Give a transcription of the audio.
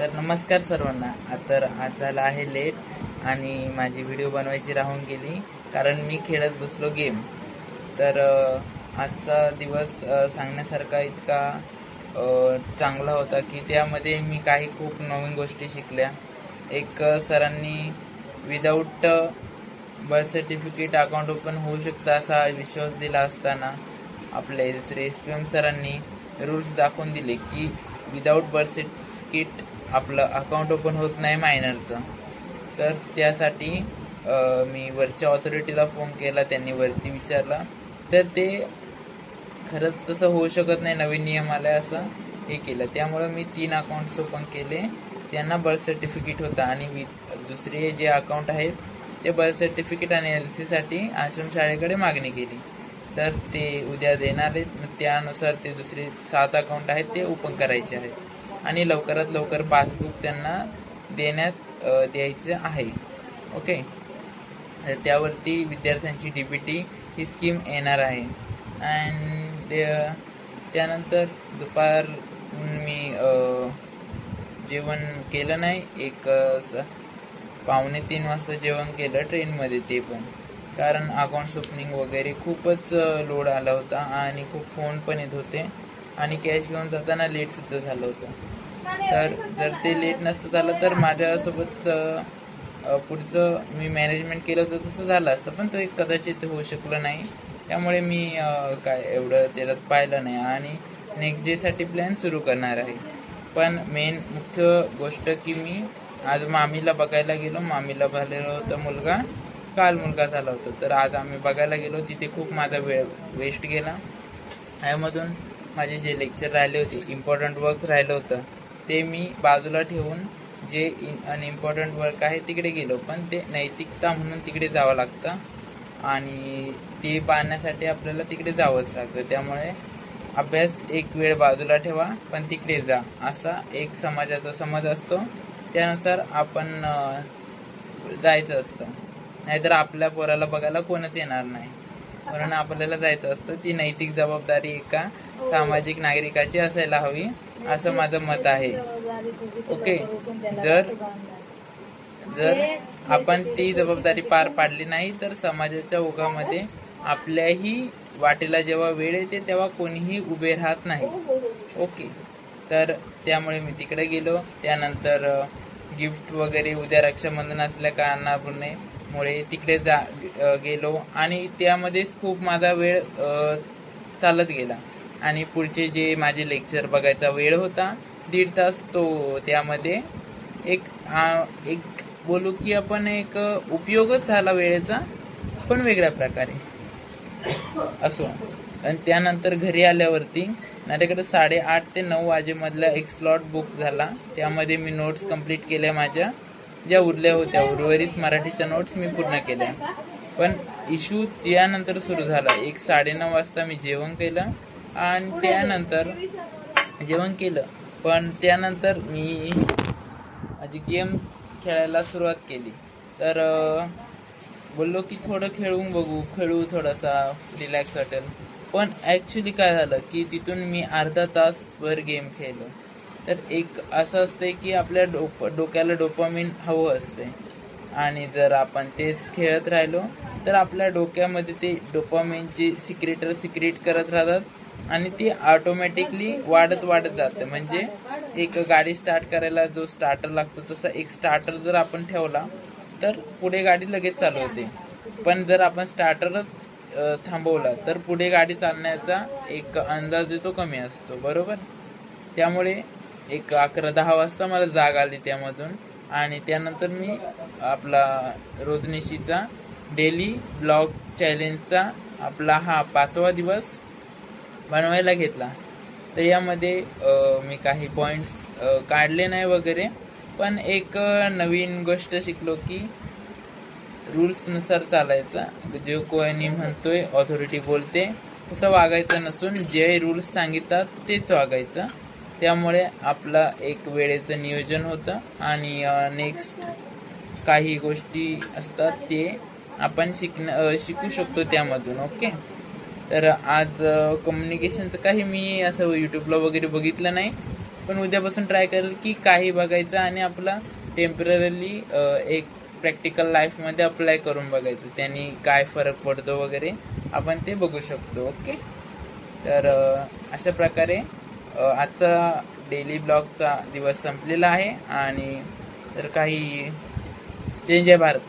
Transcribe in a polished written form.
तर नमस्कार सर्वांना. तर आज झाला आहे लेट आणि माझी व्हिडिओ बनवायची राहून गेली कारण मी खेळत बसलो गेम. तर आजचा दिवस सांगण्यासारखा इतका चांगला होता की त्यामध्ये मी काही खूप नवीन गोष्टी शिकल्या. एक सरांनी without birth certificate account open होऊ शकतं असा विश्वास दिला असताना आपले दुसरे SPM सरांनी रूल्स दाखवून दिले की विदाऊट बर्थ सर्टिफिकेट आपलं अकाउंट ओपन होत नाही मायनरचं. तर त्यासाठी मी वरच्या ऑथॉरिटीला फोन केला, त्यांनी वरती विचारला तर ते खरंच तसं होऊ शकत नाही, नवीन नियम आलाय असं हे केलं. त्यामुळं मी 3 अकाउंट्स ओपन केले. त्यांना बर्थ सर्टिफिकेट होता आणि दुसरे जे अकाउंट आहेत ते बर्थ सर्टिफिकेट आणि LC आश्रमशाळेकडे मागणी केली. तर ते उद्या देणार आहेत. त्यानुसार ते दुसरे 7 अकाउंट आहेत ते ओपन करायचे आहेत आणि लवकरात लवकर पासबुक त्यांना द्यायचं आहे. ओके. तर त्यावरती विद्यार्थ्यांची DBT ही स्कीम येणार आहे. अँड त्यानंतर दुपार मी जेवण केलं नाही. 2:45 वाजता जेवण केलं ट्रेनमध्ये, ते पण कारण अकाउंट ओपनिंग वगैरे खूपच लोड आला होता आणि खूप फोन पण येत होते आणि कॅश घेऊन जाताना लेटसुद्धा झालं होतं. तर जर ते लेट नसतं झालं तर माझ्यासोबत पुढचं मी मॅनेजमेंट केलं होतं तसं झालं असतं, पण ते कदाचित होऊ शकलं नाही. त्यामुळे मी काय एवढं त्याच्यात पाहिलं नाही आणि नेक्स्ट डेसाठी प्लॅन सुरू करणार आहे. पण मुख्य गोष्ट की मी आज मामीला बघायला गेलो. मामीला झालेलं होतं काल मुलगा झाला होता. तर आज आम्ही बघायला गेलो. तिथे खूप माझा वेळ वेस्ट गेला. यामधून माझे जे लेक्चर राहिले होते, इम्पॉर्टंट वर्क राहिलं होतं, ते मी बाजूला ठेवून जे अनइम्पॉर्टंट वर्क आहे तिकडे गेलो. पण ते नैतिकता म्हणून तिकडे जावं लागतं आणि ते पाहण्यासाठी आपल्याला तिकडे जावंच लागतं. त्यामुळे अभ्यास एक वेळ बाजूला ठेवा पण तिकडे जा, असा एक समाजाचा समज असतो. त्यानुसार आपण जायचं असतं. नाहीतर आपल्या पोराला बघायला कोणच येणार नाही. म्हणून आपल्याला जायचं असतं. ती नैतिक जबाबदारी एका सामाजिक नागरिकाची असायला हवी असं माझं मत आहे. ओके. जर आपण ती जबाबदारी पार पाडली नाही तर समाजाच्या ओघामध्ये आपल्याही वाटेला जेव्हा वेळ येते तेव्हा कोणीही उभे राहत नाही. ओके. तर त्यामुळे मी तिकडे गेलो. त्यानंतर गिफ्ट वगैरे उद्या रक्षाबंधन असल्या कारणामुळे तिकडे गेलो आणि त्यामध्येच खूप माझा वेळ चालत गेला आणि पुढचे जे माझे लेक्चर बघायचा वेळ होता 1.5 तास, तो त्यामध्ये एक बोलू की आपण एक उपयोगच झाला वेळेचा, पण वेगळ्या प्रकारे असो. आणि त्यानंतर घरी आल्यावरती माझ्याकडे 8:30 ते 9 वाजेमधला एक स्लॉट बुक झाला. त्यामध्ये मी नोट्स कंप्लीट केल्या. माझ्या ज्या उरल्या होत्या उर्वरित मराठीच्या नोट्स मी पूर्ण केल्या. पण इश्यू त्यानंतर सुरू झाला. 9:30 वाजता मी जेवण केलं आणि त्यानंतर मी माझी गेम खेळायला सुरुवात केली. तर बोललो की थोडं खेळू थोडासा रिलॅक्स वाटेल. पण ॲक्च्युली काय झालं की तिथून मी अर्धा तासभर गेम खेळलो. तर एक असं असते की आपल्या डोक्याला डोपामिन हवं असते आणि जर आपण तेच खेळत राहिलो तर आपल्या डोक्यामध्ये ते डोपामिनची सिक्रेट करत राहतात आणि ती ऑटोमॅटिकली वाढत जाते. म्हणजे एक गाडी स्टार्ट करायला जो स्टार्टर लागतो तसा एक स्टार्टर जर आपण ठेवला तर पुढे गाडी लगेच चालू होते. पण जर आपण स्टार्टरच थांबवला तर पुढे गाडी चालण्याचा एक अंदाज तो कमी असतो, बरोबर. त्यामुळे 11-10 वाजता मला जाग आली त्यामधून आणि त्यानंतर मी आपला रोजनिशीचा डेली ब्लॉग चॅलेंजचा आपला हा 5वा दिवस बनवायला घेतला. तर यामध्ये मी काही पॉईंट्स काढले नाही वगैरे, पण एक नवीन गोष्ट शिकलो की रूल्सनुसार चालायचा. जे कोणी म्हणतोय, ऑथॉरिटी बोलते तसं वागायचं नसून जे रूल्स सांगिततात तेच वागायचं. त्यामुळे आपला एक वेळेचं नियोजन होतं आणि नेक्स्ट काही गोष्टी असतात ते आपण शिकू शकतो त्यामधून. ओके. तर आज कम्युनिकेशनचं काही मी असं यूट्यूबला वगैरे बघितलं नाही. पण उद्यापासून ट्राय करेल की काही बघायचं आणि आपला टेम्पररी एक प्रॅक्टिकल लाईफमध्ये अप्लाय करून बघायचं, त्यांनी काय फरक पडतो वगैरे आपण ते बघू शकतो. ओके, तर अशा प्रकारे आजचा डेली ब्लॉगचा दिवस संपलेला आहे. आणि तर काही जय जय भारत.